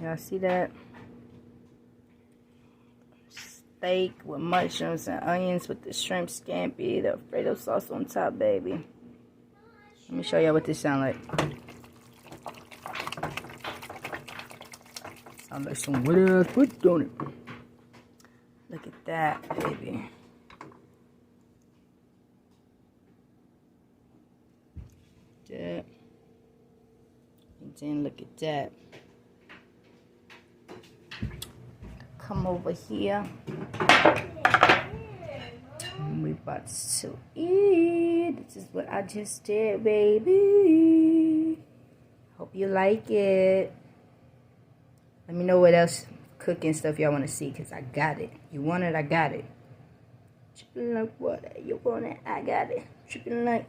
Y'all see that? Steak with mushrooms and onions with the shrimp scampi, the Alfredo sauce on top, baby. Let me show y'all what this sound like. Sound like some wet ass foot, don't it? Look at that, baby. That. And then look at that. Come over here. We about to eat. This is what I just did, baby. Hope you like it. Let me know what else cooking stuff y'all want to see, because I got it. You want it, I got it. Chicken like what? You want it, I got it. Chicken like,